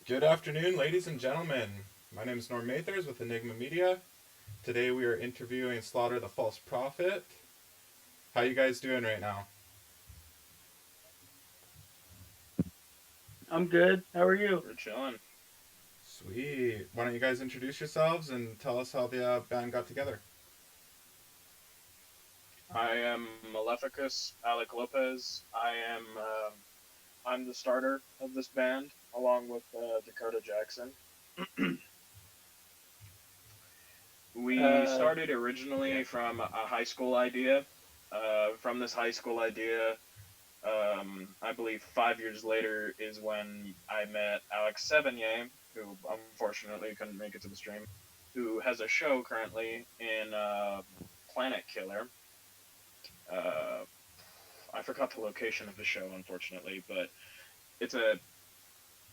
Good afternoon, ladies and gentlemen. My name is Norm Mathers with Enigma Media. Today we are interviewing Slaughter the False Prophet. How you guys doing right now? I'm good. How are you? We're chilling. Sweet. Why don't you guys introduce yourselves and tell us how the band got together? I am Maleficus Alec Lopez. I'm the starter of this band, along with Dakota Jackson. We Uh, started Yeah. originally from a high school idea. From this high school idea, I believe 5 years later is when I met Alex Sevigny, who unfortunately couldn't make it to the stream, who has a show currently in Planet Killer. Uh, I forgot the location of the show, unfortunately, but it's a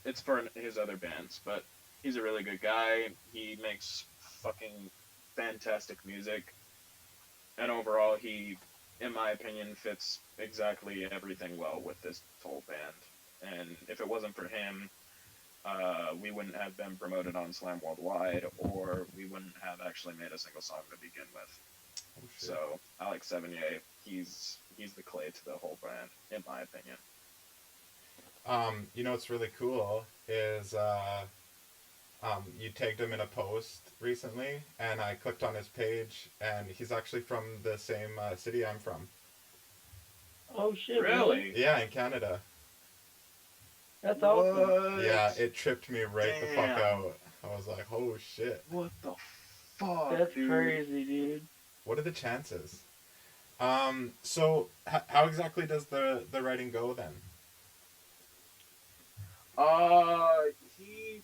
it's for his other bands. But he's a really good guy. He makes fucking fantastic music, and overall, in my opinion, fits exactly everything well with this whole band. And if it wasn't for him, we wouldn't have been promoted on Slam Worldwide, or we wouldn't have actually made a single song to begin with. Oh shit. So Alex Sevigny, he's the clay to the whole band, in my opinion. You know what's really cool is you tagged him in a post recently, and I clicked on his page, and he's actually from the same city I'm from. oh shit, really? Really? Yeah, in Canada. That's awesome. Yeah, What? it tripped me right the fuck Damn. out. I was like, oh shit. What the fuck, That's dude? crazy, dude. What are the chances? So how exactly does the writing go then? Uh, he,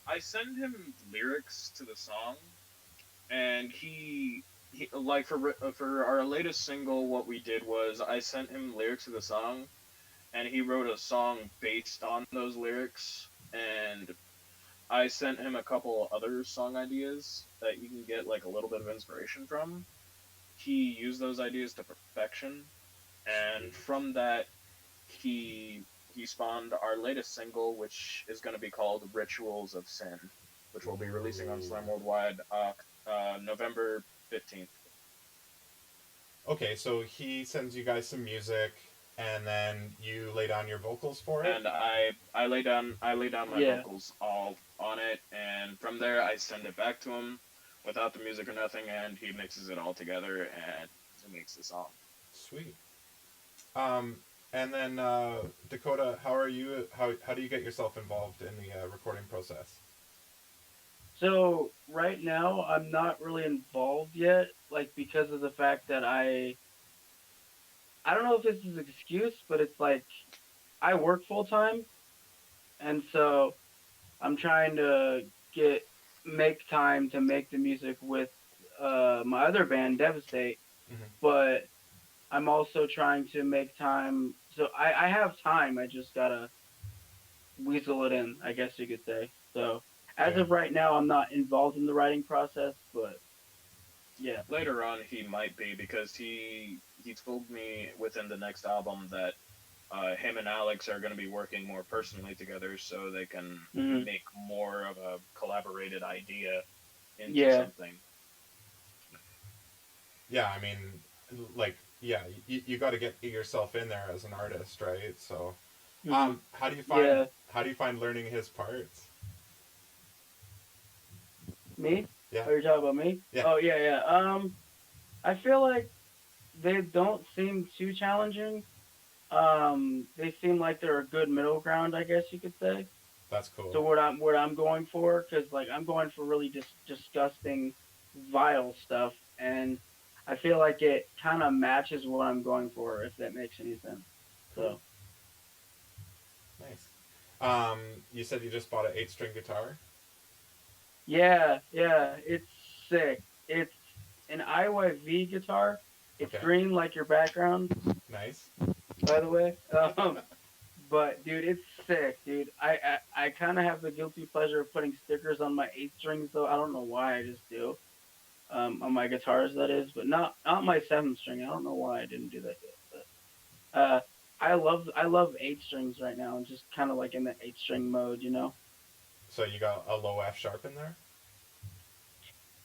I send him lyrics to the song, and he like for our latest single, what we did was I sent him lyrics to the song, and he wrote a song based on those lyrics, and I sent him a couple other song ideas that you can get like a little bit of inspiration from. He used those ideas to perfection, and Sweet. from that he spawned our latest single, which is going to be called "Rituals of Sin," which we'll be releasing on Ooh. Slam Worldwide November 15th. Okay, so he sends you guys some music, and then you lay down your vocals for it. And I lay down my Yeah. vocals all on it, and from there I send it back to him without the music or nothing, and he mixes it all together and he makes the song. Sweet. Um, and then Dakota, how are you? How do you get yourself involved in the recording process? So right now I'm not really involved yet, like because of the fact that I don't know if this is an excuse, but it's like I work full time, and so I'm trying to get make time to make the music with my other band, Devastate, Mm-hmm. but I'm also trying to make time. So I have time. I just gotta weasel it in, I guess you could say. So as Yeah. of right now, I'm not involved in the writing process, but yeah, Later on, he might be because he told me within the next album that him and Alex are going to be working more personally together, so they can hmm make more of a collaborated idea into yeah, something. Yeah, I mean, like, yeah, you got to get yourself in there as an artist, right? So, hmm how do you find yeah. learning his parts? Me? Yeah, Are you talking about me? yeah. Oh yeah, yeah. I feel like they don't seem too challenging. They seem like they're a good middle ground, I guess you could say. That's So cool. what I'm going for, because like I'm going for really disgusting, vile stuff, and I feel like it kind of matches what I'm going for, if that makes any sense. Cool. So Nice. You said you just bought an eight-string guitar. yeah, yeah, it's sick. It's an IYV guitar. It's Okay. green like your background, Nice. by the way. But dude, it's sick, dude. I kind of have the guilty pleasure of putting stickers on my eight strings, though. I don't know why, I just do. On my guitars, that is, but not my seventh string. I don't know why I didn't do that yet, but I love eight strings right now, and just kind of like in the eight string mode, you know. So you got a low F sharp in there?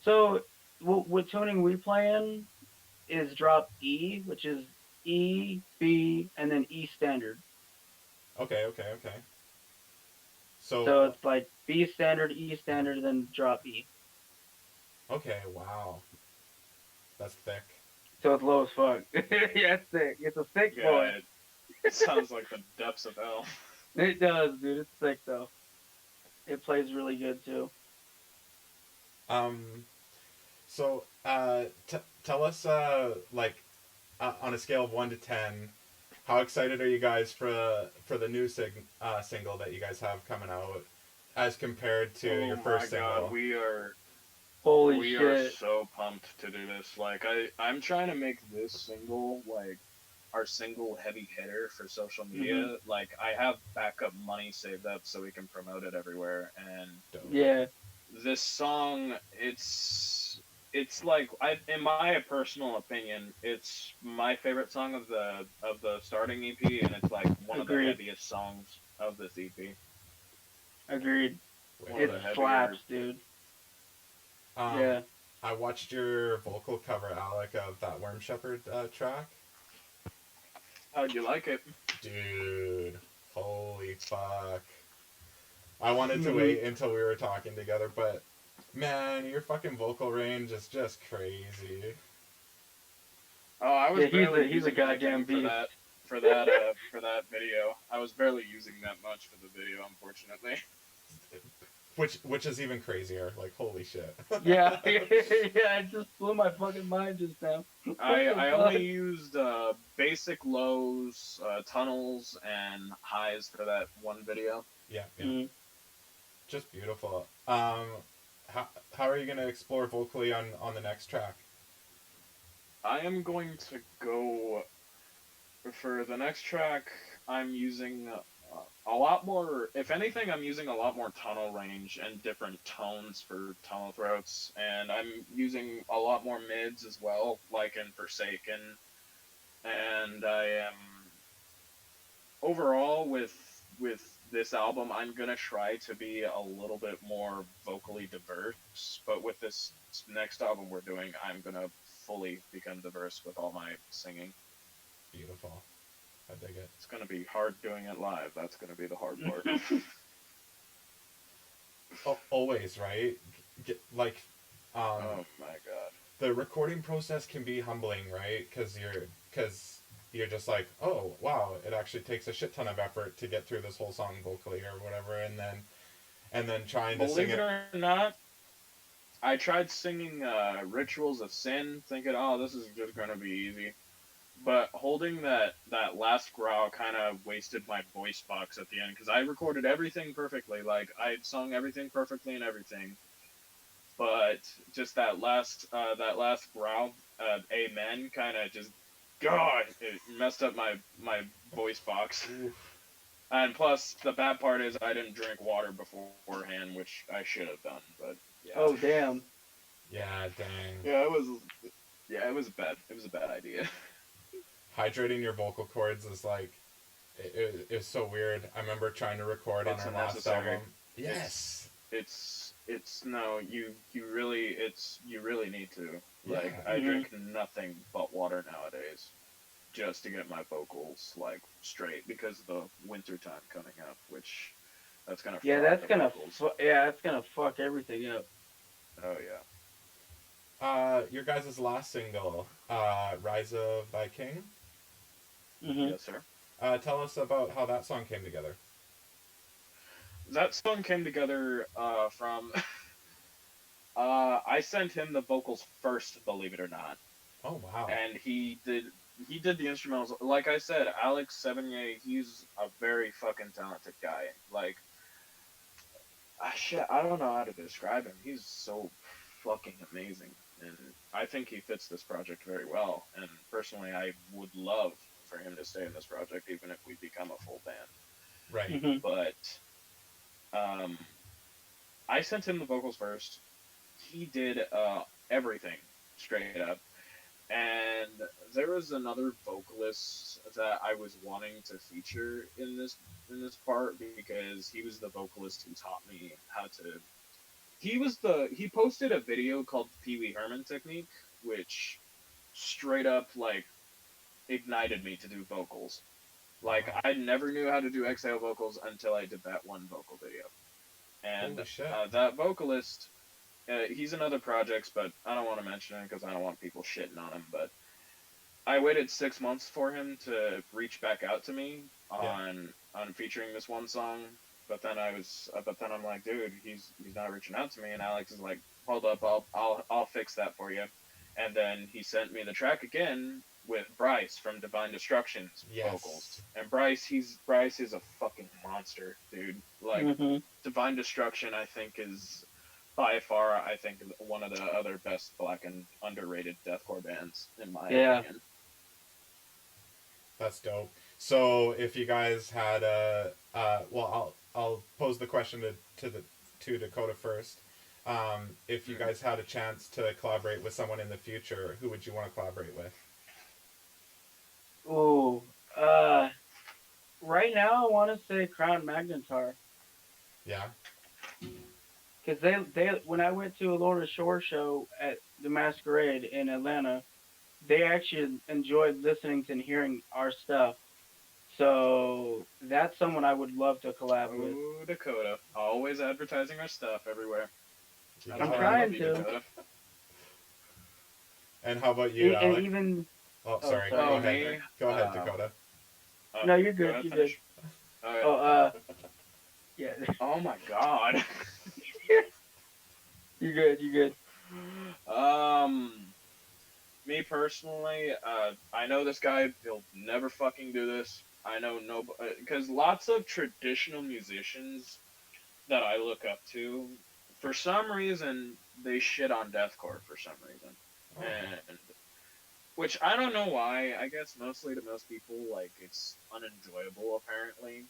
So what tuning we play in is drop E, which is E, B, and then E standard. Okay, okay, okay. So, So it's like B standard, E standard, then drop E. okay, wow. That's thick. So it's low as fuck. Yeah, it's sick. It's a sick Yeah, boy. it sounds like the depths of hell. It does, dude. It's sick though. It plays really good too. Um, so, tell us, like, on a scale of 1 to 10, how excited are you guys for the new single that you guys have coming out, as compared to Oh your my first god, single? Holy we are shit. so pumped to do this. Like I'm trying to make this single like our single heavy hitter for social Mhm. media. Like I have backup money saved up so we can promote it everywhere. And Dope. Yeah. this song, it's like in my personal opinion, it's my favorite song of the starting EP, and it's like one of the Agreed. heaviest songs of this EP. Agreed. One of It the Wicked. heavier. slaps, dude. Um, Yeah. I watched your vocal cover, Alec, of that Worm Shepherd track. How'd you like it? Dude, holy fuck. I wanted to Mhm. wait until we were talking together, but man, your fucking vocal range is just crazy. Oh, I was Yeah, barely he's a using anything goddamn beast. for that video. I was barely using that much for the video, unfortunately. Which is even crazier. Like, holy shit. Yeah. Yeah, it just blew my fucking mind just now. What the I only fuck? used basic lows, tunnels, and highs for that one video. Yeah, yeah. Mm. Just beautiful. How are you gonna explore vocally on the next track? I am going to go for the next track. I'm using a lot more. If anything, I'm using a lot more tunnel range and different tones for tunnel throats, and I'm using a lot more mids as well, like in Forsaken. And I am overall with this album, I'm gonna try to be a little bit more vocally diverse. But with this next album we're doing, I'm gonna fully become diverse with all my singing. Beautiful. I dig it. It's gonna be hard doing it live. That's gonna be the hard part. Always, right? Like, um, Oh my god. the recording process can be humbling, right? Because you're just like, oh wow, it actually takes a shit ton of effort to get through this whole song vocally or whatever, and then trying to sing Believe it it. or not, I tried singing "Rituals of Sin," thinking, "Oh, this is just gonna be easy." But holding that last growl kind of wasted my voice box at the end because I recorded everything perfectly. Like I sung everything perfectly and everything, but just that last growl, "Amen," kind of just God, it messed up my voice box. Oof. And plus, the bad part is I didn't drink water beforehand, which I should have done. But yeah, Oh damn. Yeah, dang. yeah, it was yeah, it was a bad idea. Hydrating your vocal cords is like it was so weird. I remember trying to record on It's our last unnecessary. album. Yes. It's no, you really need to. Yeah. Like I Mhm. drink nothing but water nowadays just to get my vocals like straight because of the winter time coming up, which that's gonna Yeah, fry that's the gonna. vocals. Yeah, that's gonna fuck everything up. Oh yeah. Your guys' last single, "Rise of Thy King." Mhm. Yes, sir. Tell us about how that song came together. That song came together from I sent him the vocals first, believe it or not, Oh wow. and he did the instrumentals. Like I said, Alex Sevigny, he's a very fucking talented guy. Like shit, I don't know how to describe him. He's so fucking amazing, and I think he fits this project very well. And personally, I would love for him to stay in this project, even if we become a full band. Right. Mhm. But um, I sent him the vocals first. He did everything straight up. And there was another vocalist that I was wanting to feature in this part because he was the vocalist who taught me how to. He posted a video called Pee Wee Herman Technique, which straight up like ignited me to do vocals. Like Wow. I never knew how to do exhale vocals until I did that one vocal video. And Holy shit. that vocalist, he's in other projects, but I don't want to mention him because I don't want people shitting on him. But I waited 6 months for him to reach back out to me Yeah. on featuring this one song. But then I'm like, dude, he's not reaching out to me. And Alex is like, hold up, I'll fix that for you. And then he sent me the track again with Bryce from Divine Destruction's vocals. Yes. And Bryce is a fucking monster, dude. Like Hmm. Divine Destruction, I think is by far, I think one of the other best black and underrated deathcore bands in my Yeah. opinion. That's dope. So if you guys had well, I'll pose the question to Dakota first. If you guys had a chance to collaborate with someone in the future, who would you want to collaborate with? Ooh. Right now I want to say Crown Magnetar. Yeah. Because they when I went to a Lorna Shore show at the Masquerade in Atlanta, they actually enjoyed listening to and hearing our stuff. So that's someone I would love to collab with. Oh, Dakota, always advertising our stuff everywhere. You That's I'm got why I it. love trying you, to. Dakota. And how about you, And Alex? even Oh, oh sorry. sorry. Go Oh, ahead. me? Go ahead, Dakota. No, you're Go good. ahead, You're good. finish. Okay. Oh yeah. Oh my god. You're good. You're good. um, Me personally, I know this guy. He'll never fucking do this. I know no, because lots of traditional musicians that I look up to, for some reason, they shit on deathcore for some reason, Oh. and which I don't know why. I guess mostly to most people, like it's unenjoyable apparently.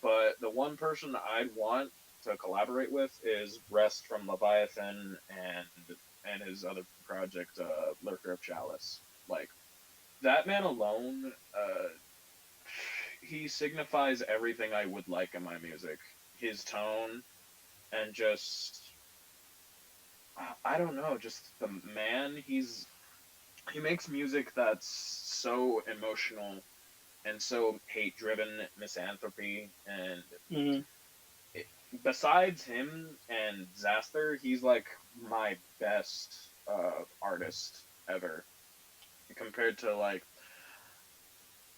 But the one person I'd want to collaborate with is Rest from Leviathan and his other project, Lurker of Chalice. Like that man alone, he signifies everything I would like in my music. His tone and just I don't know, just the man. He makes music that's so emotional and so hate driven, misanthropy, and Hmm. besides him and Zaster, he's like my best artist ever compared to like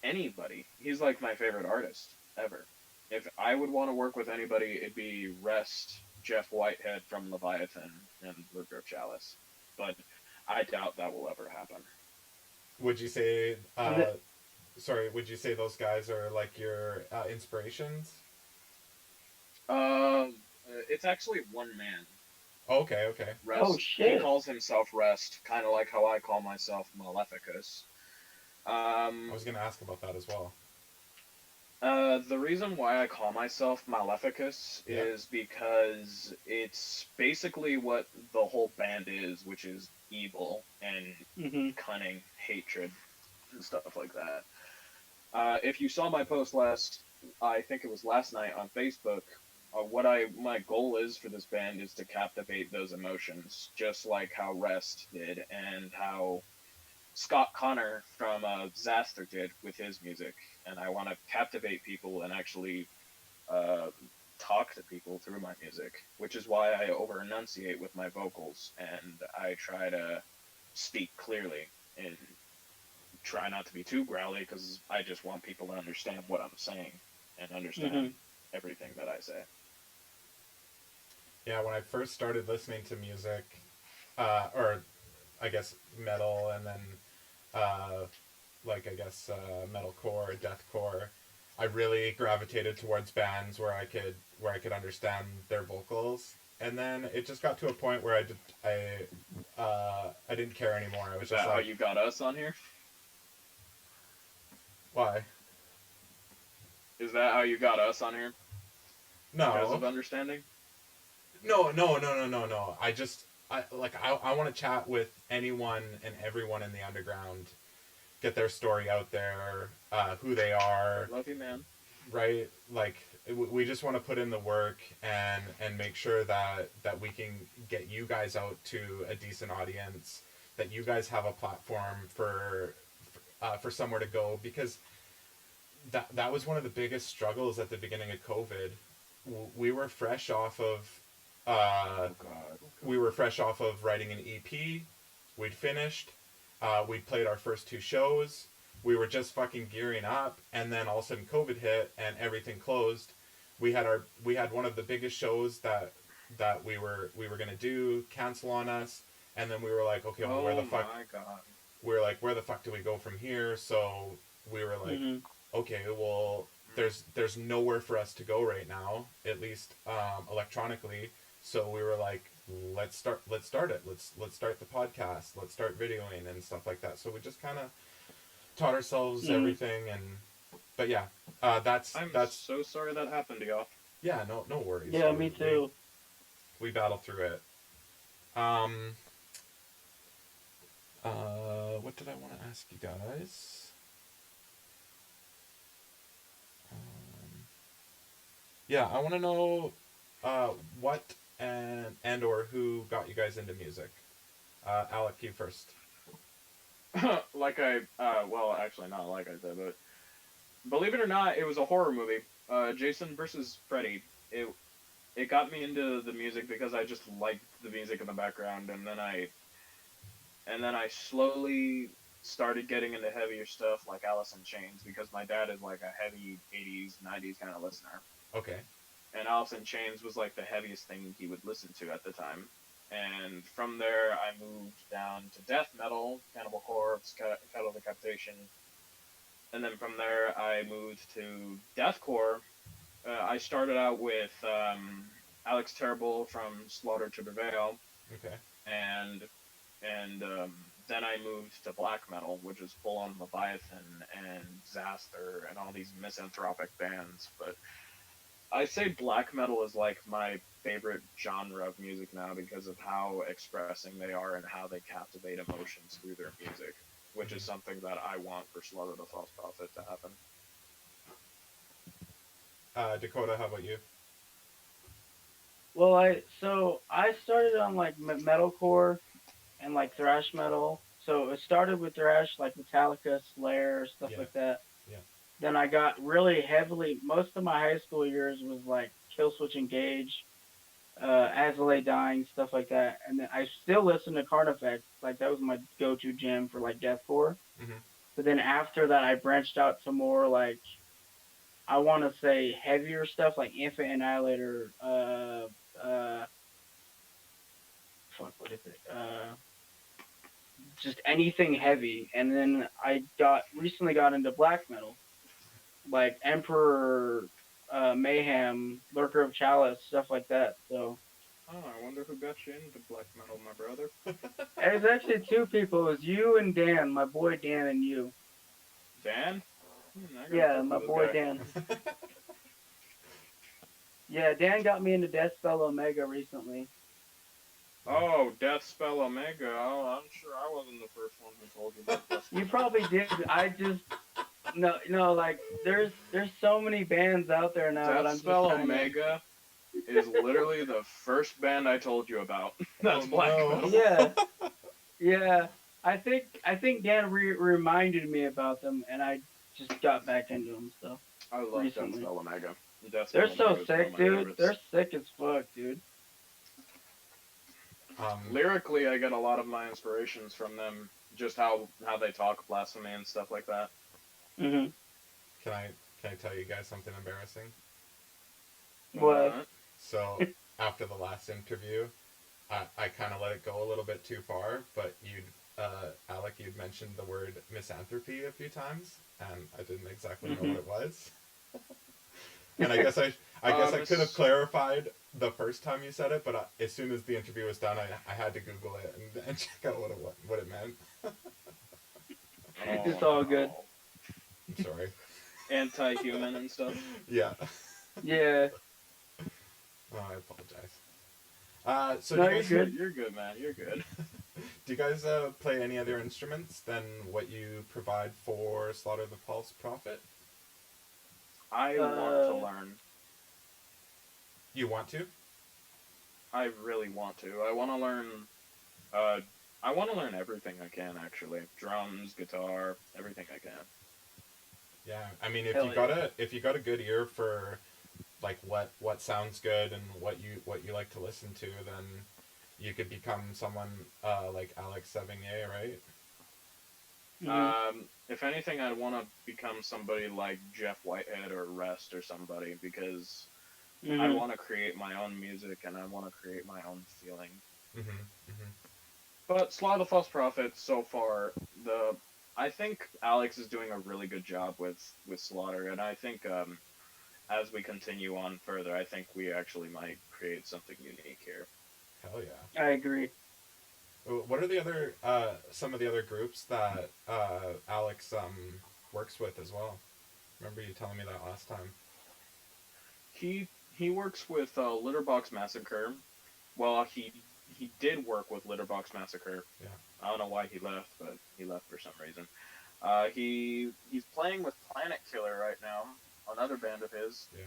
anybody. He's like my favorite artist ever. If I would want to work with anybody, it'd be Rest, Jeff Whitehead from Leviathan, and Lurker of Chalice. But I doubt that will ever happen. Would you say The- sorry, would you say those guys are like your inspirations? It's actually one man. Oh, okay, okay. Rest. Oh He shit. calls himself Rest, kind of like how I call myself Maleficus. I was gonna ask about that as well. The reason why I call myself Maleficus Yeah. is because it's basically what the whole band is, which is evil and Hmm. cunning, hatred, and stuff like that. If you saw my post I think it was last night on Facebook, my goal is for this band is to captivate those emotions, just like how Rest did and how Scott Connor from Zaster did with his music, and I want to captivate people and actually uh, talk to people through my music, which is why I over enunciate with my vocals and I try to speak clearly and try not to be too growly because I just want people to understand what I'm saying and understand Hmm. everything that I say. Yeah, when I first started listening to music, or I guess metal, and then like I guess metalcore, deathcore, I really gravitated towards bands where I could understand their vocals, and then it just got to a point where I didn't care anymore. I was Is just that how like, you got us on here? why? Is that how you got us on here? Because of No, understanding? no. I just I want to chat with anyone and everyone in the underground, get their story out there, who they are, Love you, man. right? Like we just want to put in the work and make sure that we can get you guys out to a decent audience, that you guys have a platform for somewhere to go, because that was one of the biggest struggles at the beginning of COVID. We were fresh off of Oh God. we were fresh off of writing an EP. We'd finished. We'd played our first two shows. We were just fucking gearing up, and then all of a sudden COVID hit and everything closed. We had one of the biggest shows that we were gonna do cancel on us, and then we were like, okay, well, where the fuck? My God. We were like, where the fuck do we go from here? So we were like, okay, well, there's nowhere for us to go right now, at least electronically. So we were like, let's start it. Let's start the podcast. Let's start videoing and stuff like that. So we just kind of taught ourselves everything, but yeah, I'm that's so sorry that happened to y'all. yeah, no worries. Yeah, me too. We battle through it. What did I want to ask you guys? Yeah, I want to know what and or who got you guys into music. Alec, you first. Well, actually not like I said, but believe it or not, it was a horror movie. Jason versus Freddy. It got me into the music because I just liked the music in the background, and then I slowly started getting into heavier stuff like Alice in Chains, because my dad is like a heavy 80s, 90s kind of listener. Okay. And Alice in Chains was like the heaviest thing he would listen to at the time. And from there, I moved down to death metal, Cannibal Corpse, Cattle Decapitation. And then from there, I moved to deathcore. I started out with Alex Terrible from Slaughter to Prevail. Okay. And then I moved to black metal, which is full on Leviathan and Zaster and all these misanthropic bands. But I say black metal is like my favorite genre of music now because of how expressing they are and how they captivate emotions through their music, which is something that I want for Slaughter the False Prophet to happen. Dakota, how about you? Well, I started on like metalcore and like thrash metal. So it started with thrash, like Metallica, Slayer, stuff like that. Yeah. Then I got really heavily. Most of my high school years was like Killswitch Engage, As I Lay Dying, stuff like that. And then I still listen to Carnifex. Like that was my go-to jam for like deathcore. Mm-hmm. But then after that, I branched out to more like, I want to say heavier stuff like Infant Annihilator. What is it? Just anything heavy. And then I recently got into black metal, like Emperor, Mayhem, Lurker of Chalice, stuff like that. So. Oh, I wonder who got you into black metal, my brother. It was actually two people. It was you and Dan, my boy Dan and you. Dan? Yeah, my boy Dan. Yeah, Dan got me into Death Spell Omega recently. Oh, Death Spell Omega. Oh, I'm sure I wasn't the first one who told you about this. You probably did. I just no, like there's so many bands out there now that I'm Death Spell just Omega is literally the first band I told you about. That's black metal. Yeah. I think Dan reminded me about them, and I just got back into them. So I love recently. Death Spell Omega. They're so sick, dude. They're sick as fuck, dude. Lyrically, I get a lot of my inspirations from them. Just how they talk blasphemy and stuff like that. Mhm. Can I tell you guys something embarrassing? What? So after the last interview, I kind of let it go a little bit too far, but Alec, you'd mentioned the word misanthropy a few times, and I didn't exactly know what it was. And I guess I could have clarified the first time you said it, but as soon as the interview was done, I had to Google it and check out what it meant. It's all good. I'm sorry. Anti-human and stuff. Yeah. Yeah. Oh, I apologize. So do No, you you're guys good. You're good, man. You're good. do you guys play any other instruments than what you provide for Slaughter the Pulse Prophet? I want to Uh, learn. You want to? I really want to. I want to learn. Uh, I want to learn everything I can. Actually, drums, guitar, everything I can. Yeah. I mean, hell yeah. if you got a good ear for like what sounds good and what you like to listen to, then you could become someone like Alex Sevigny, right? Mhm. If anything, I'd want to become somebody like Jeff Whitehead or Rest or somebody because I Mhm. want to create my own music and I want to create my own feeling. Mm-hmm. Mm-hmm. But Sly the False Prophet, so far, the I think Alex is doing a really good job with Slaughter, and I think as we continue on further, I think we actually might create something unique here. Hell yeah. I agree. What are the other some of the other groups that Alex works with as well? Remember you telling me that last time? He works with Litterbox Massacre. Well, he did work with Litterbox Massacre. Yeah. I don't know why he left, but he left for some reason. He's playing with Planet Killer right now, another band of his, Yeah.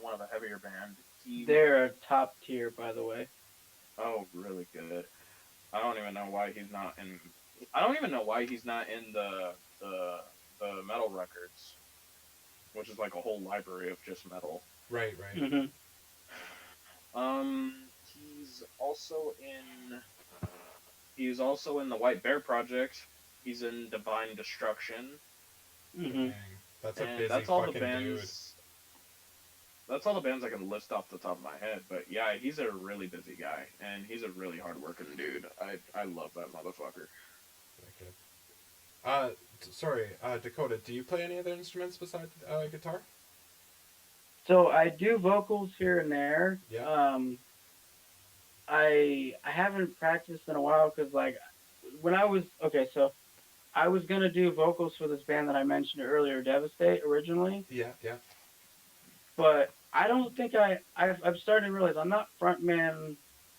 one of a heavier band. He They're a top tier, by the way. Oh, really good. I don't even know why he's not in. I don't even know why he's not in the the metal records, which is like a whole library of just metal. Right. Right. Mhm. He's also in. He's also in the White Bear Project. He's in Divine Destruction, Mhm. Dang. That's a and busy fucking dude. That's all the bands I can list off the top of my head. But yeah, he's a really busy guy, and he's a really hard-working dude. I love that motherfucker. Wicked. Sorry, Dakota. Do you play any other instruments besides guitar? So I do vocals here and there. Yeah. I haven't practiced in a while because like when I was okay, so I was gonna do vocals for this band that I mentioned earlier, Devastate, originally, Yeah. Yeah. but I don't think I've started to realize I'm not frontman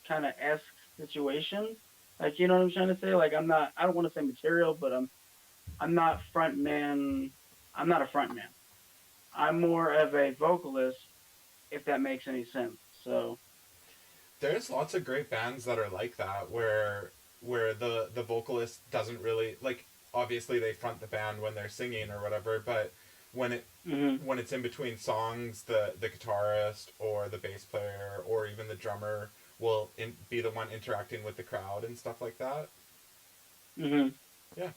kind of esque situation. Like you know what I'm trying to say? Like I'm not. I don't want to say material, but I'm not frontman. I'm not a frontman. I'm more of a vocalist, if that makes any sense. So. There's lots of great bands that are like that, where the vocalist doesn't really like. Obviously, they front the band when they're singing or whatever, but when it Mhm. when it's in between songs, the guitarist or the bass player or even the drummer will be the one interacting with the crowd and stuff like that. Mhm. Yeah,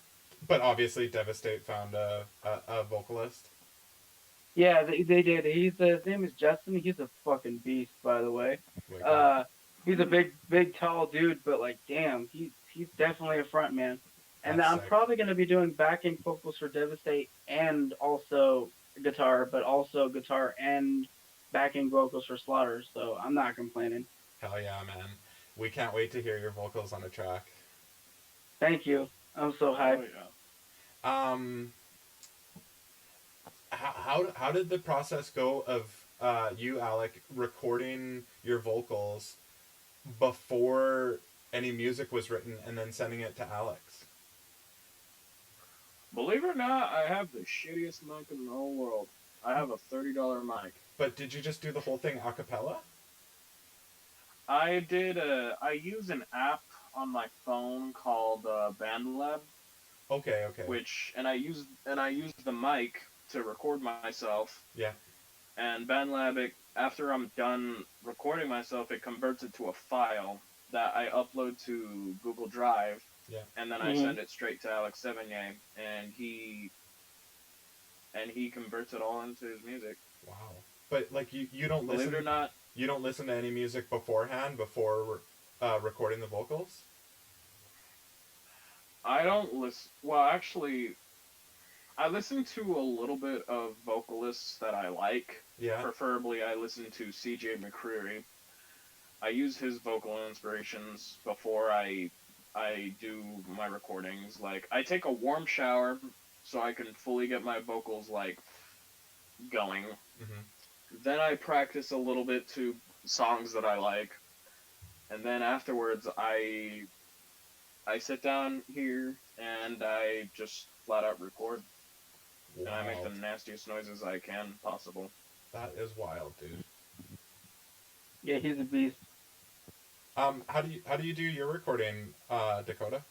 but obviously, Devastate found a vocalist. Yeah, they did. His name is Justin. He's a fucking beast, by the way. Wicked. Uh, he's a big, tall dude, but like, damn, he's definitely a front man. And That's I'm sick. probably gonna be doing backing vocals for Devastate and also guitar, but also guitar and backing vocals for Slaughter. So I'm not complaining. Hell yeah, man. We can't wait to hear your vocals on a track. Thank you. I'm so Oh hyped. yeah. Um, how did the process go of you, Alec, recording your vocals before any music was written and then sending it to Alex? Believe it or not, I have the shittiest mic in the whole world. I have a $30 mic. But did you just do the whole thing a cappella? I use an app on my phone called BandLab, Okay, okay. which and I use the mic to record myself. Yeah. And BandLab, after I'm done recording myself, it converts it to a file that I upload to Google Drive, Yeah. and then I Hmm. send it straight to Alex Sevigny, and he converts it all into his music. Wow. But like you don't Believe it or listen not, you don't listen to any music beforehand before recording the vocals? I don't listen. Well, actually, I listen to a little bit of vocalists that I like. Yeah. Preferably, I listen to C.J. McCreery. I use his vocal inspirations before I do my recordings. Like I take a warm shower so I can fully get my vocals like going. Mhm. Then I practice a little bit to songs that I like. and then afterwards I sit down here and I just flat out record, and I make the Wild. nastiest noises I can possible. That is wild, dude. Yeah, he's a beast. How do you do your recording, Dakota?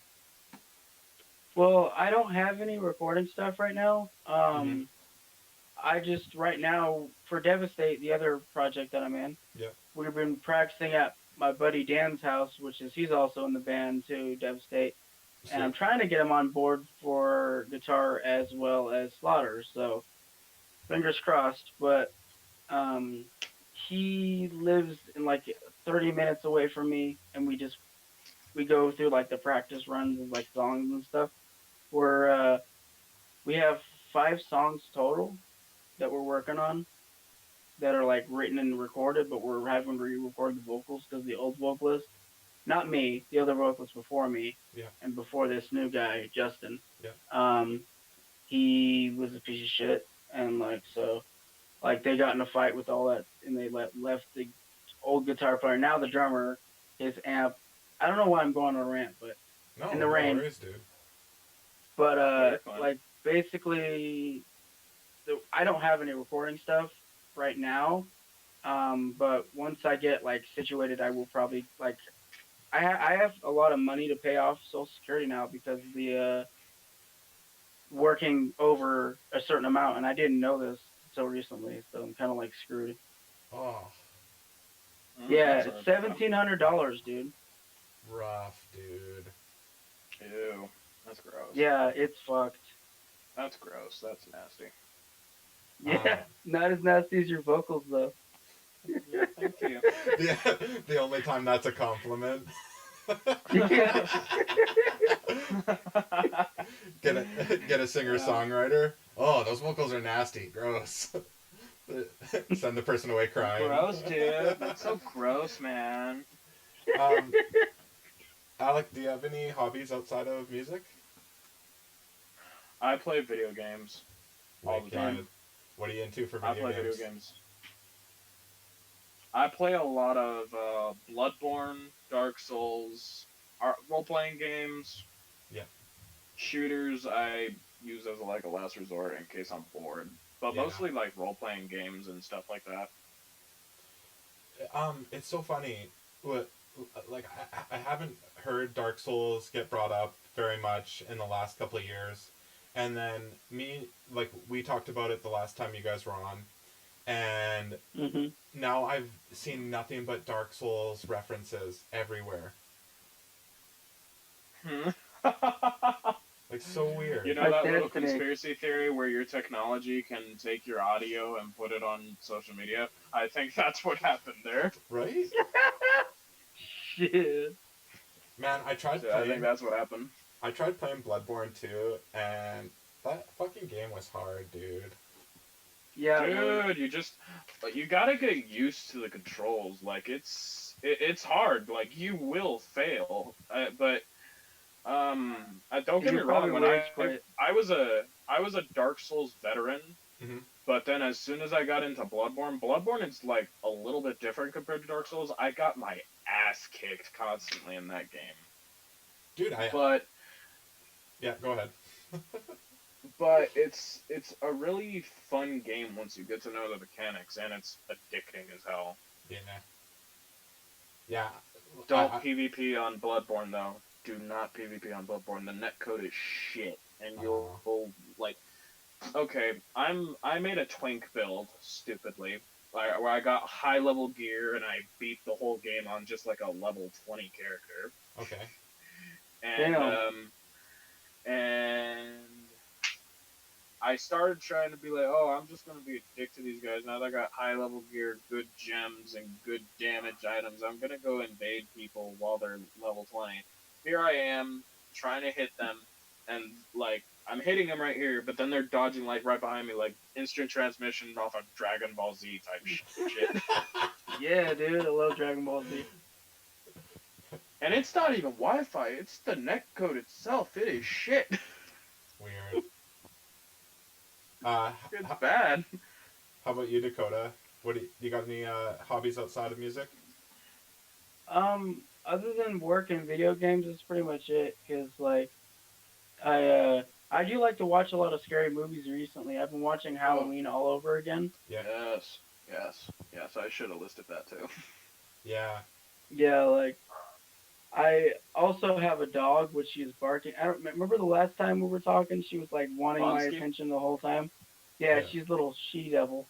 Well, I don't have any recording stuff right now. Mm-hmm. I just right now for Devastate, the other project that I'm in, Yeah. we've been practicing at my buddy Dan's house, which is he's also in the band too, Devastate, and I'm Sweet. trying to get him on board for guitar as well as Slaughter. So fingers crossed. But um, he lives in like 30 minutes away from me, and we go through like the practice runs of like songs and stuff. We're we have 5 songs total that we're working on that are like written and recorded, but we're having to re-record the vocals because the old vocalist, not me, the other vocalist before me, Yeah. and before this new guy Justin, Yeah. um, he was a piece of shit, and like so, like they got in a fight with all that, and they left the old guitar player. Now the drummer, his amp. I don't know why I'm going on a rant, but No, in the no rain. worries, dude. But No, you're fine. like basically, I don't have any recording stuff right now. But once I get like situated, I will probably like I have a lot of money to pay off Social Security now because of the working over a certain amount, and I didn't know this until recently, so I'm kind of like screwed. Oh, Yeah, That's it's a, $1,700, dude. rough, dude. ew, that's gross. Yeah, it's fucked. That's gross. That's nasty. Yeah, not as nasty as your vocals though. Yeah, thank you. The only time that's a compliment. Yeah. Get a singer songwriter. Oh, those vocals are nasty. Gross. Send the person away crying. Gross, dude. That's so gross, man. Um, Alec, do you have any hobbies outside of music? I play video games all the time. What are you into for I video play games? video games. I play a lot of Bloodborne, Dark Souls, role-playing games. Yeah. Shooters I use as like a last resort in case I'm bored. But Yeah. mostly like role-playing games and stuff like that. It's so funny. Like I haven't heard Dark Souls get brought up very much in the last couple of years, and then like we talked about it the last time you guys were on, and Mhm. now I've seen nothing but Dark Souls references everywhere. Like, so weird. You know that little Destiny. conspiracy theory where your technology can take your audio and put it on social media? I think that's what happened there. Right? Shit. Man, I I think that's what happened. I tried playing Bloodborne 2, and that fucking game was hard, dude. Yeah. Dude, you gotta get used to the controls. Like it's hard. Like you will fail, but don't get me You're wrong. probably When rage quit. I was a Dark Souls veteran, Mhm. but then as soon as I got into Bloodborne is like a little bit different compared to Dark Souls. I got my ass kicked constantly in that game. Dude, But yeah, go ahead. it's a really fun game once you get to know the mechanics, and it's addicting as hell. Yeah. Yeah. Don't PvP on Bloodborne though. Do not PvP on Bloodborne. The netcode is shit, and you'll like. Okay, I made a twink build stupidly, where I got high level gear and I beat the whole game on just like a level 20 character. Okay. And I started trying to be like, oh, I'm just gonna be a dick to these guys. Now that I got high level gear, good gems, and good damage items, I'm gonna go invade people while they're level 20. Here I am, trying to hit them, and like I'm hitting them right here, but then they're dodging like right behind me, like instant transmission off of Dragon Ball Z type shit. Yeah, dude, I love Dragon Ball Z. And it's not even Wi-Fi; it's the netcode itself. It is shit. Weird. It's bad. How about you, Dakota? You got any hobbies outside of music? Other than work and video games, that's pretty much it. Cause like I do like to watch a lot of scary movies recently. I've been watching Oh, Halloween all over again. Yeah. yes, yes, yes. I should have listed that too. Yeah. Yeah, like I also have a dog, which she's barking. I don't remember the last time we were talking. She was like wanting my Bonsky? attention the whole time. Yeah, Yeah. she's a little she devil,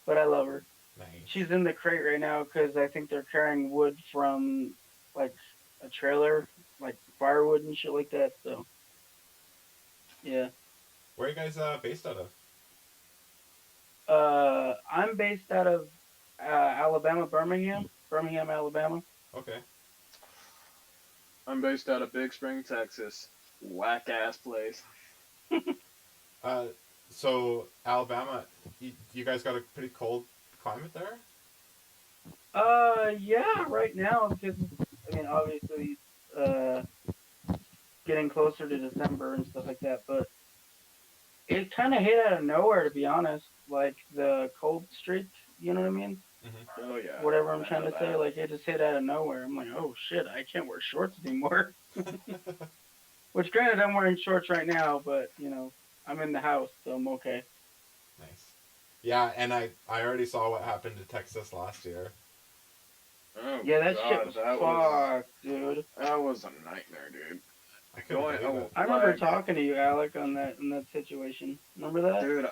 but I love her. Nice. She's in the crate right now because I think they're carrying wood from like a trailer, like firewood and shit like that. So yeah, Where are you guys based out of? I'm based out of Alabama, Birmingham, Alabama. Okay. I'm based out of Big Spring, Texas. Whack ass place. Uh, so Alabama, you guys got a pretty cold climate there. Yeah, right now because I mean obviously uh getting closer to December and stuff like that, but it kind of hit out of nowhere to be honest. Like the cold streak, you know what I mean? Mm-hmm. Oh yeah, Whatever I'm I trying know to say, that. like it just hit out of nowhere. I'm like, oh shit, I can't wear shorts anymore. Which, granted, I'm wearing shorts right now, but I'm in the house, so I'm okay. Nice. Yeah, and I already saw what happened to Texas last year. Oh Yeah, that shit god, was fucked, dude. that was a nightmare, dude. I couldn't Going believe oh it. I remember like talking to you, Alec, on that situation. Remember that? dude,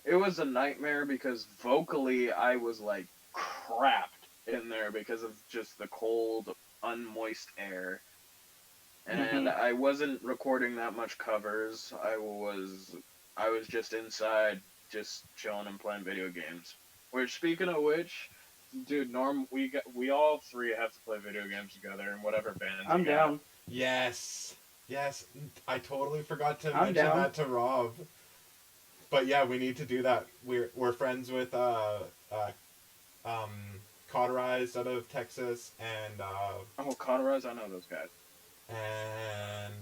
it was a nightmare because vocally I was like crapped in there because of just the cold, unmoist air. And Hmm. I wasn't recording that much covers. I was just inside, just chilling and playing video games. Which, speaking of which, dude, we all three have to play video games together in whatever bands you I'm got. down. Yes. Yes. I totally forgot to I'm mention down. that to Rob. But yeah, we need to do that. We're friends with um Cauterized out of Texas Oh, Cauterize, I know those guys. and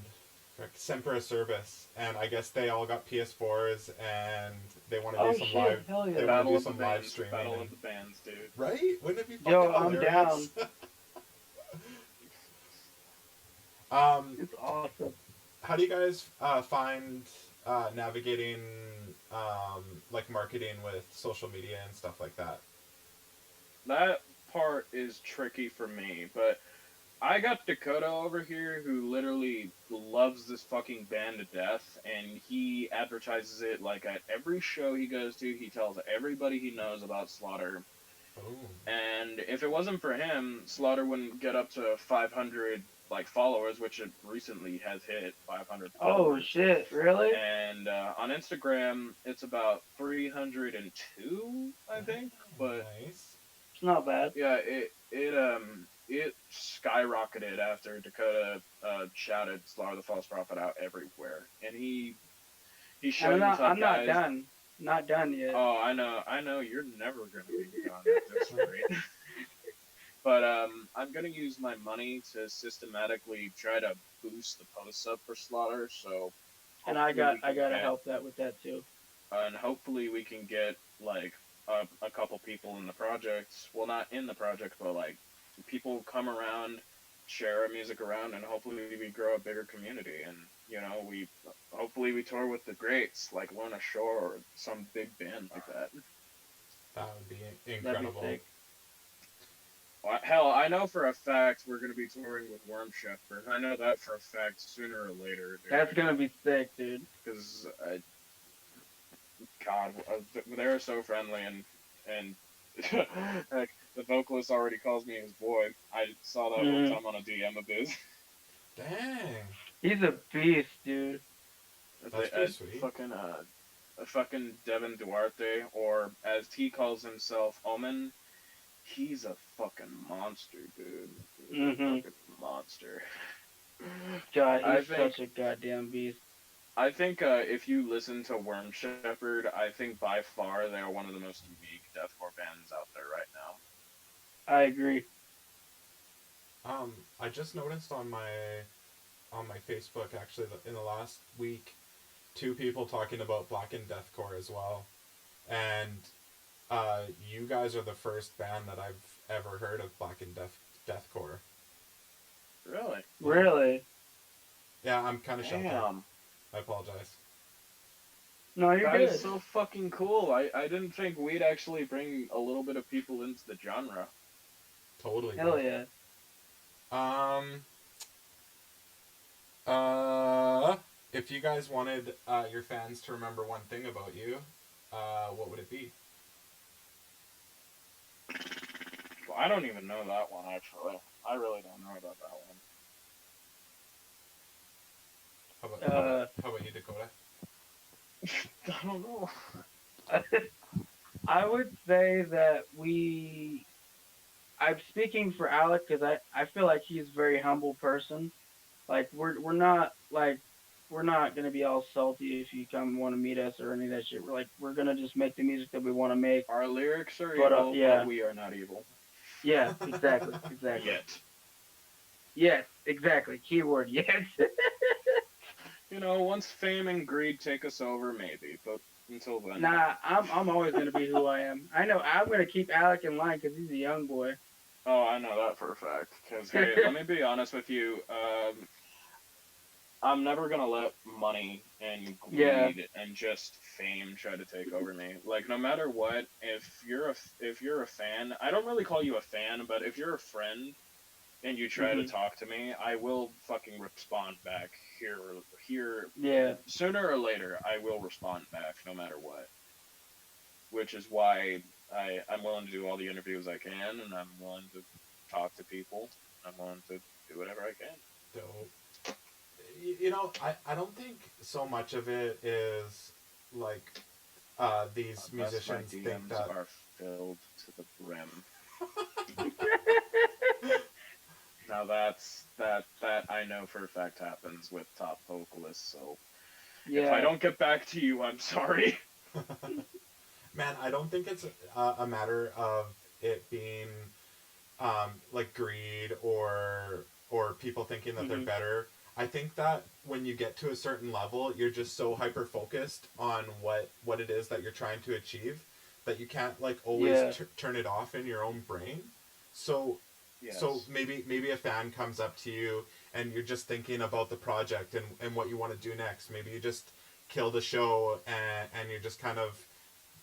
frick, Semper Service, and I guess they all got PS4s and they want to do Oh some shit, live. hell They yeah. want to Battle do of the some live Bands, streaming Battle and of the Bands, dude. right? Wouldn't it be fucking Yo, I'm hilarious? down. um, It's awesome. how do you guys find navigating like marketing with social media and stuff like that? That part is tricky for me, but I got Dakota over here who literally loves this fucking band to death, and he advertises it like at every show he goes to. He tells everybody he knows about Slaughter, Oh, and if it wasn't for him, Slaughter wouldn't get up to 500 like followers, which it recently has hit 500 Oh followers. shit, really? And on Instagram, it's about 302, I think, but nice. It's not bad. yeah, it skyrocketed after Dakota shouted "Slaughter the False Prophet" out everywhere, and he's And I'm showing this not up, I'm not guys. done. Not done yet. Oh, I know, you're never gonna be done at this rate. But I'm gonna use my money to systematically try to boost the posts up for Slaughter, so And I hopefully got we I can gotta get help that with that too. and hopefully we can get like a couple people in the project. Well, not in the project, but like people come around, share our music around, and hopefully we grow a bigger community. And we hopefully we tour with the greats like Lorna Shore or some big band like that. That would be That'd be incredible. sick. Hell, I know for a fact we're gonna be touring with Worm Shepherd. I know that for a fact sooner or later, That's dude. gonna be sick, dude. Because God, they're so friendly and like the vocalist already calls me his boy. I saw that one Hmm. time on a DM of his. Dang, He's a beast, dude. that's A pretty sweet. fucking a fucking Devin Duarte, or as he calls himself, Omen. He's a fucking monster, dude. He's a Hmm. fucking monster. God, I he's think such a goddamn beast. if you listen to Worm Shepherd, I think by far they're one of the most unique deathcore bands out there right now. I agree. I just noticed on my Facebook actually in the last week, two people talking about Black and Deathcore as well, and you guys are the first band that I've ever heard of Black and deathcore. Really? Really? Yeah, I'm kind of sheltered. Damn. I apologize. No, you're That is good. so fucking cool. I didn't think we'd actually bring a little bit of people into the genre. Totally, Hell bro. yeah. Um, if you guys wanted your fans to remember one thing about you, what would it be? Well, I don't even know that one actually. I really don't know about that one. How about you, Dakota? I don't know. I would say that I'm speaking for Alec because I feel like he's a very humble person. Like we're not gonna be all salty if you come want to meet us or any of that shit. We're gonna just make the music that we want to make. Our lyrics are But evil, but yeah, we are not evil. yeah, exactly, exactly. Yet. Yes, exactly. Keyword yes. You know, once fame and greed take us over, maybe. But until then. Nah, I'm always gonna be who I am. I know I'm gonna keep Alec in line because he's a young boy. Oh, I know that for a fact. Because, hey, let me be honest with you. I'm never gonna let money and Yeah. greed and just fame try to take over me. Like no matter what, if you're a fan, I don't really call you a fan, but if you're a friend and you try to Mhm. talk to me, I will fucking respond back here Yeah. sooner or later. I will respond back no matter what. Which is why I'm willing to do all the interviews I can, and I'm willing to talk to people. I'm willing to do whatever I can. Dope. You know, I don't think so much of it is like these Unless my musicians think DMs that. are filled to the brim. Now that I know for a fact happens with top vocalists. So if I Yeah. don't get back to you, I'm sorry. Man, I don't think it's a matter of it being like greed or people thinking that they're Mhm. better. I think that when you get to a certain level, you're just so hyper focused on what it is that you're trying to achieve that you can't like always Yeah. turn it off in your own brain. So Yes. maybe a fan comes up to you and you're just thinking about the project and what you want to do next. Maybe you just killed a show and you're just kind of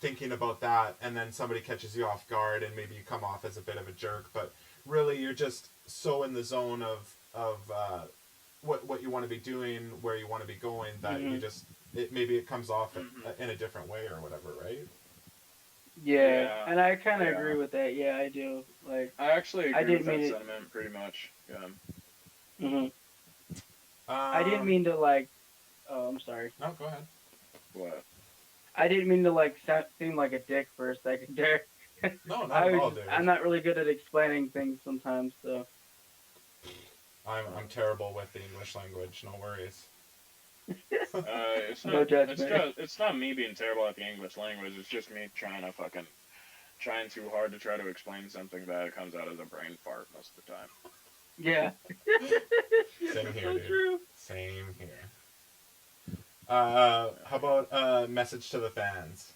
thinking about that, and then somebody catches you off guard and maybe you come off as a bit of a jerk, but really you're just so in the zone of what you want to be doing, where you want to be going, that you Mhm. just maybe it comes off Hmm. in a different way or whatever, right? Yeah. Yeah. And I kind of Yeah. agree with that. Yeah, I do. Like I actually I agree with didn't mean that it. sentiment pretty much. Yeah. Mhm. I didn't Um, mean to like. Oh, I'm sorry. no, go ahead. What? I didn't mean to like seem like a dick for a second there. No, not at all, dude. I'm not really good at explaining things sometimes, so. I'm terrible with the English language. No worries. It's No not. judgment. It's not me being terrible at the English language. It's just me trying too hard to try to explain something that comes out as a brain fart most of the time. Yeah. Same here, So dude. true. Same here. How about message to the fans?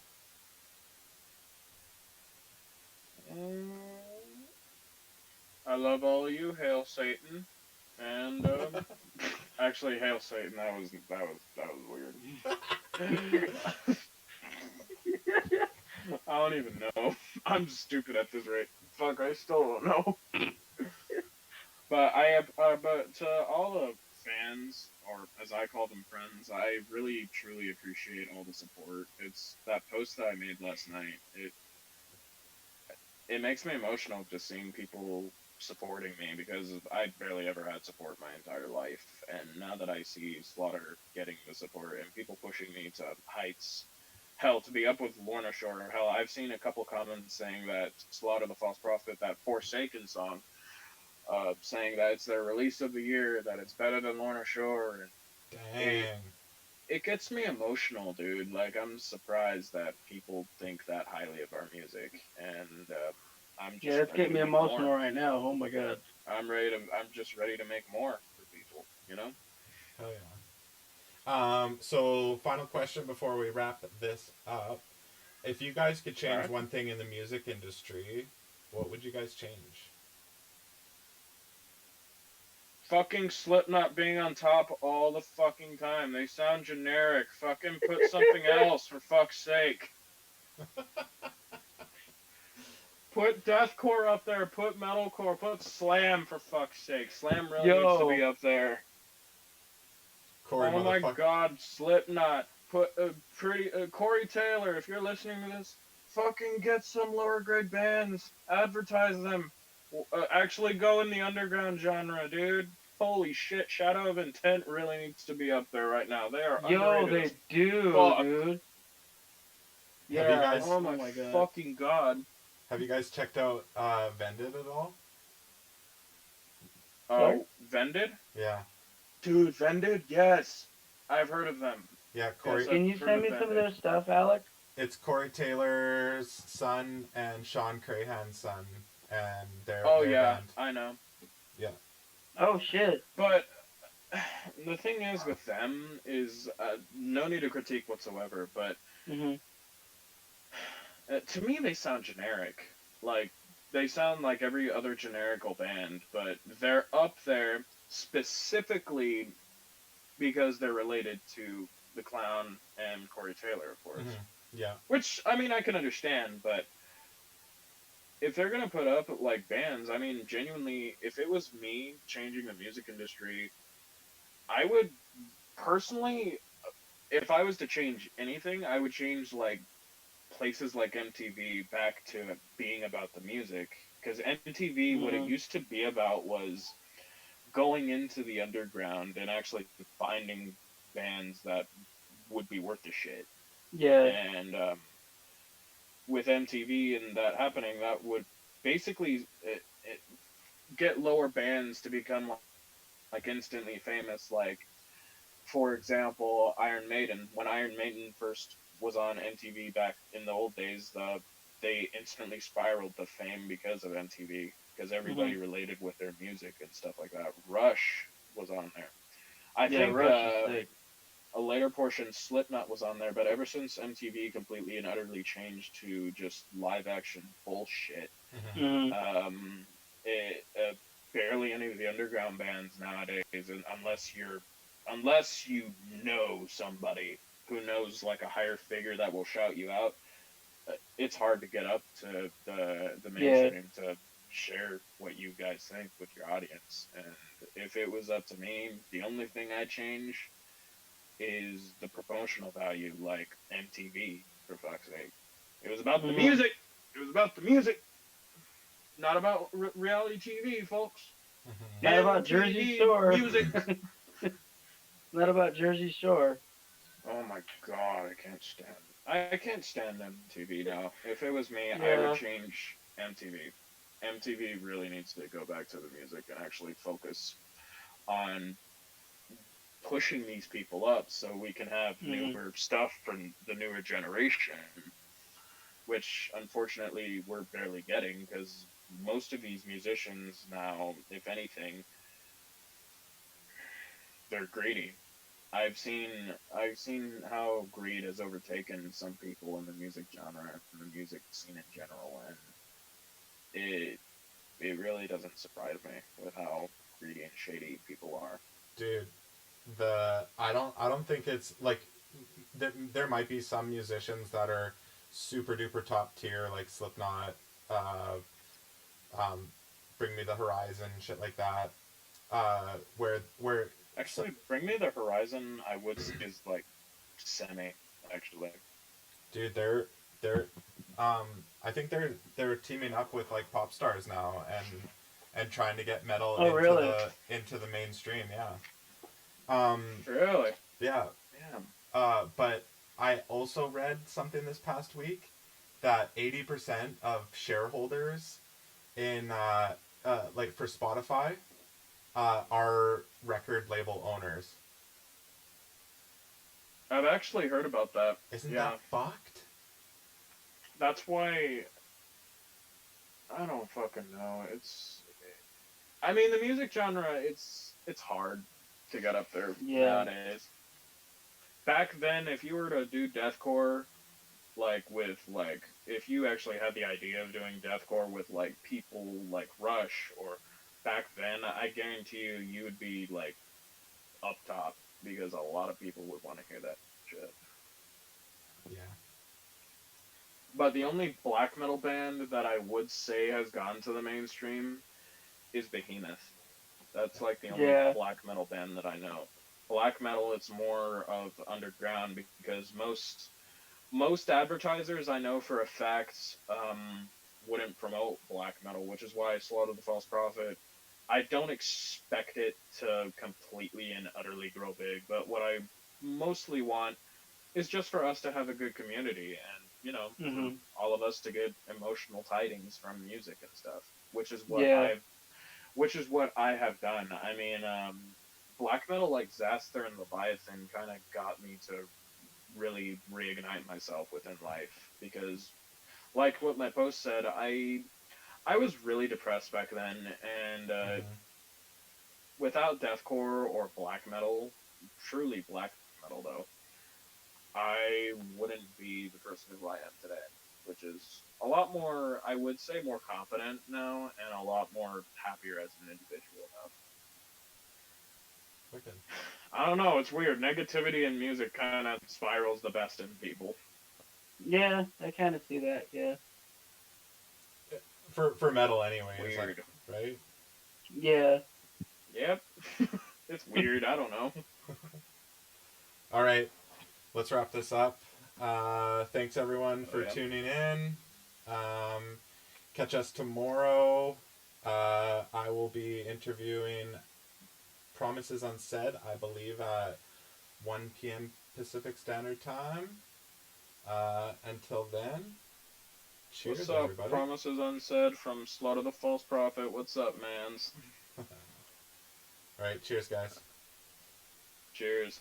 I love all of you. Hail Satan. And actually, hail Satan. That was weird. I don't even know. I'm stupid at this rate. Fuck, I still don't know. But I have, but to all the fans, or as I call them, friends, I really truly appreciate all the support. It's that post that I made last night. It makes me emotional just seeing people supporting me because I barely ever had support my entire life, and now that I see Slaughter getting the support and people pushing me to heights, hell, to be up with Lorna Shore, hell, I've seen a couple comments saying that Slaughter the False Prophet, that Forsaken song, saying that it's their release of the year, that it's better than Lorna Shore, and it Dang. it gets me emotional, dude. Like I'm surprised that people think that highly of our music, and I'm Yeah, just it's ready getting to me make emotional more. right now. Oh my god. I'm just ready to make more for people. You know. Hell yeah. So final question before we wrap this up. If you guys could All change right. one thing in the music industry, what would you guys change? fucking Slipknot being on top all the fucking time. They sound generic. Fucking put something else, for fuck's sake. Put deathcore up there. Put metalcore. Put slam, for fuck's sake. Slam really needs to be up there. Corey, Oh my motherfucker. god, Slipknot. Put Corey Taylor, if you're listening to this, fucking get some lower grade bands. Advertise them. Actually go in the underground genre, dude. Holy shit, Shadow of Intent really needs to be up there right now. They are Yo, underrated they as do, fuck. dude. Have you Yeah. guys- Oh my fucking god. Have you guys checked out Vended at all? Sorry? Vended? Yeah. Dude, Vended? Yes. I've heard of them. Yeah, Corey. Yes, Can you I've send heard me of some of Vended. their stuff, Alex? It's Corey Taylor's son and Sean Crahan's son, and their Oh their yeah, band. I know. Oh shit. But the thing is with them is no need to critique whatsoever, but Mhm. to me they sound generic. Like they sound like every other generical band, but they're up there specifically because they're related to the Clown and Corey Taylor, of course. Yeah. Which I mean I can understand, but if they're gonna put up like bands, I mean genuinely, if it was me changing the music industry, I would personally, if I was to change anything, I would change like places like MTV back to being about the music. Because MTV, what it Mhm. used to be about was going into the underground and actually finding bands that would be worth the shit. Yeah. And with MTV and that happening, that would basically get lower bands to become like instantly famous. Like, for example, Iron Maiden. When Iron Maiden first was on MTV back in the old days, they instantly spiraled to fame because of MTV, because everybody related with their music and stuff like that. Rush was on there. I Yeah, think Rush is sick. a later portion, Slipknot was on there, but ever since MTV completely and utterly changed to just live action bullshit, Mhm. barely any of the underground bands nowadays, and unless you know somebody who knows like a higher figure that will shout you out, it's hard to get up to the Yeah. mainstream to share what you guys think with your audience. And if it was up to me, the only thing I'd change is the promotional value, like MTV, for fuck's sake. It was about the Mhm. music. It was about the music, not about reality TV, folks. Not about MTV Jersey Shore. music. Not about Jersey Shore. Oh my god, I can't stand MTV now. If it was me, I Yeah. would change MTV. MTV really needs to go back to the music and actually focus on pushing these people up so we can have newer stuff from the newer generation, which unfortunately we're barely getting because most of these musicians now, if anything, they're greedy. I've seen how greed has overtaken some people in the music genre and the music scene in general, and it it really doesn't surprise me with how greedy and shady people are. Dude, I don't think it's like there might be some musicians that are super duper top tier, like Slipknot, um, Bring Me the Horizon, shit like that. Where Actually, Bring Me the Horizon, I would say is like semi. Actually, dude, they're I think they're teaming up with like pop stars now and trying to get metal Oh, really? into the mainstream. Yeah. really, Yeah. damn. But I also read something this past week that 80% of shareholders in like for Spotify are record label owners. I've actually heard about that. Isn't Yeah, that fucked? that's why I don't fucking know. I mean, the music genre, it's hard to get up there Yeah. nowadays. Back then, if you were to do deathcore, like with like, if you actually had the idea of doing deathcore with like people like Rush or back then, I guarantee you would be like up top because a lot of people would want to hear that shit. Yeah. But the only black metal band that I would say has gone to the mainstream is Behemoth. That's like the only Yeah. black metal band that I know. Black metal, it's more of underground because most advertisers I know for a fact wouldn't promote black metal, which is why Slaughter the False Prophet. I don't expect it to completely and utterly grow big, but what I mostly want is just for us to have a good community and for Mhm. all of us to get emotional tidings from music and stuff, Yeah. which is what I have done. I mean, black metal like Xaster and Leviathan kind of got me to really reignite myself within life because, like what my post said, I was really depressed back then, and Mm-hmm. without deathcore or black metal, truly black metal though, I wouldn't be the person who I am today, which is a lot more, I would say, more confident now and a lot more happier as an individual now. Wicked. I don't know, it's weird. Negativity in music kind of spirals the best in people. Yeah, I kind of see that. Yeah. For metal, anyways, like, Weird. right? Yeah. Yep. It's weird. I don't know. All right, let's wrap this up. Thanks everyone Oh, for yeah. tuning in. Catch us tomorrow. I will be interviewing Promises Unsaid, I believe, at 1 p.m. Pacific Standard Time. Until then, cheers, What's up? everybody. Promises Unsaid from Slaughter the False Prophet. What's up, mans? All right, cheers, guys. Cheers.